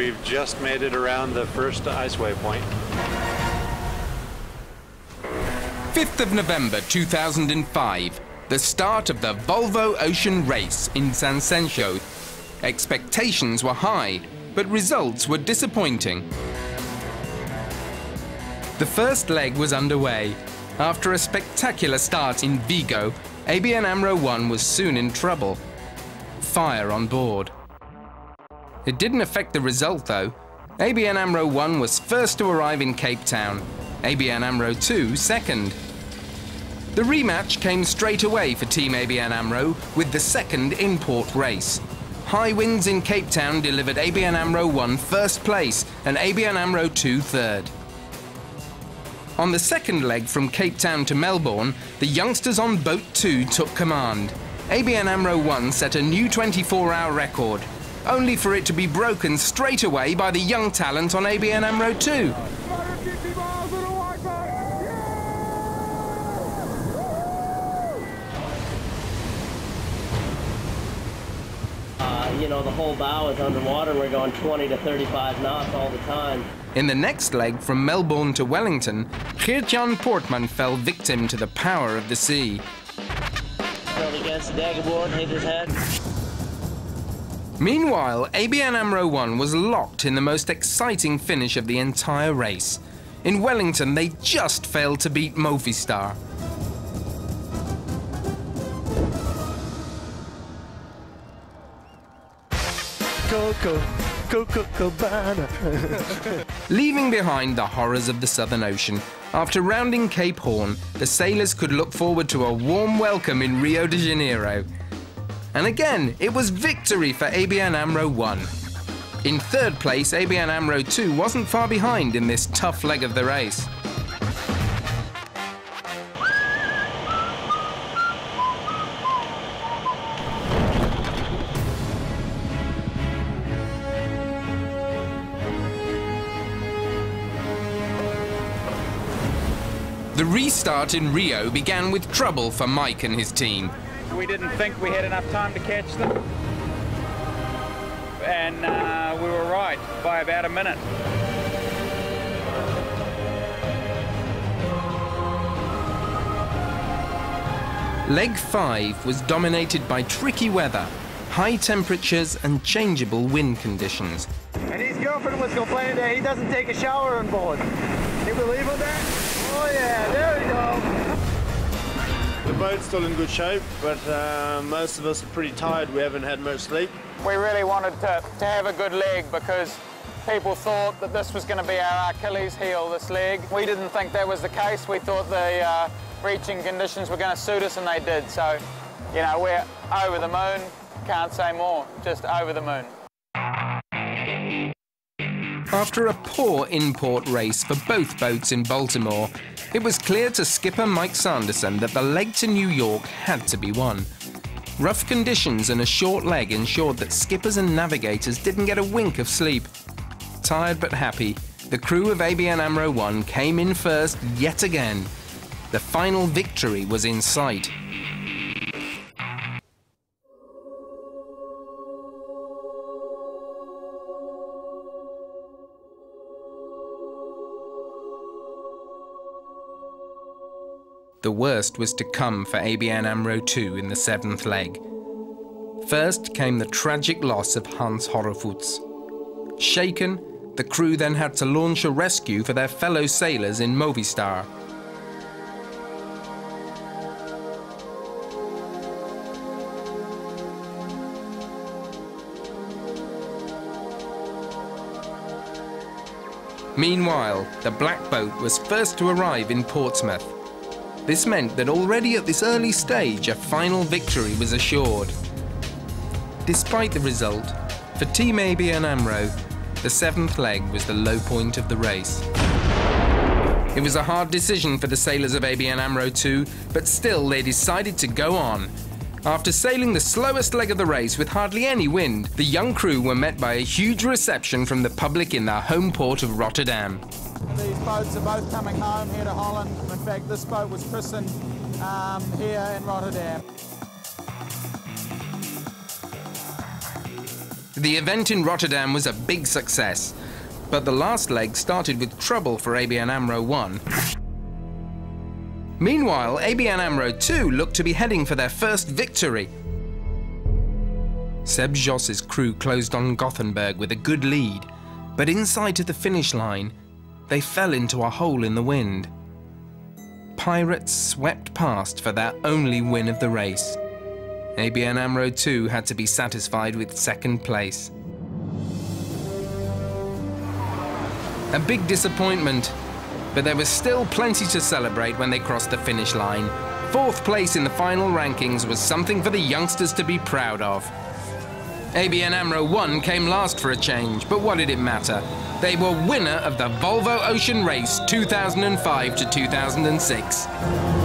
We've just made it around the first iceway point. 5th of November 2005, the start of the Volvo Ocean Race in San Sencio. Expectations were high, but results were disappointing. The first leg was underway. After a spectacular start in Vigo, ABN AMRO 1 was soon in trouble. Fire on board. It didn't affect the result though. ABN AMRO 1 was first to arrive in Cape Town, ABN AMRO 2 second. The rematch came straight away for Team ABN AMRO with the second import race. High winds in Cape Town delivered ABN AMRO 1 first place and ABN AMRO 2 third. On the second leg from Cape Town to Melbourne, the youngsters on Boat 2 took command. ABN AMRO 1 set a new 24-hour record, only for it to be broken straight away by the young talent on ABN AMRO 2. You know, the whole bow is underwater. We're going 20 to 35 knots all the time. In the next leg from Melbourne to Wellington, Geert-Jan Poortman fell victim to the power of the sea. Fell against the daggerboard, hit his head. Meanwhile, ABN AMRO 1 was locked in the most exciting finish of the entire race. In Wellington, they just failed to beat Movistar. Leaving behind the horrors of the Southern Ocean, after rounding Cape Horn, the sailors could look forward to a warm welcome in Rio de Janeiro. And again, it was victory for ABN AMRO 1. In third place, ABN AMRO 2 wasn't far behind in this tough leg of the race. The restart in Rio began with trouble for Mike and his team. We didn't think we had enough time to catch them, and we were right by about a minute. Leg 5 was dominated by tricky weather, high temperatures and changeable wind conditions. And his girlfriend was complaining that he doesn't take a shower on board. Can you believe on that? Oh yeah, there we go. The boat's still in good shape, but most of us are pretty tired. We haven't had much sleep. We really wanted to have a good leg because people thought that this was going to be our Achilles heel, this leg. We didn't think that was the case. We thought the reaching conditions were going to suit us, and they did. So, you know, we're over the moon. Can't say more, just over the moon. After a poor import race for both boats in Baltimore, it was clear to skipper Mike Sanderson that the leg to New York had to be won. Rough conditions and a short leg ensured that skippers and navigators didn't get a wink of sleep. Tired but happy, the crew of ABN AMRO 1 came in first yet again. The final victory was in sight. The worst was to come for ABN AMRO 2 in the 7th leg. First came the tragic loss of Hans Horrevoets. Shaken, the crew then had to launch a rescue for their fellow sailors in Movistar. Meanwhile, the Black Boat was first to arrive in Portsmouth. This meant that already at this early stage, a final victory was assured. Despite the result, for Team ABN AMRO, the 7th leg was the low point of the race. It was a hard decision for the sailors of ABN AMRO 2, but still they decided to go on. After sailing the slowest leg of the race with hardly any wind, the young crew were met by a huge reception from the public in their home port of Rotterdam. These boats are both coming home here to Holland. In fact, this boat was christened here in Rotterdam. The event in Rotterdam was a big success, but the last leg started with trouble for ABN AMRO 1. Meanwhile, ABN AMRO 2 looked to be heading for their first victory. Seb Joss's crew closed on Gothenburg with a good lead, but inside to the finish line, they fell into a hole in the wind. Pirates swept past for their only win of the race. ABN AMRO 2 had to be satisfied with second place. A big disappointment, but there was still plenty to celebrate when they crossed the finish line. Fourth place in the final rankings was something for the youngsters to be proud of. ABN AMRO 1 came last for a change, but what did it matter? They were winner of the Volvo Ocean Race 2005 to 2006.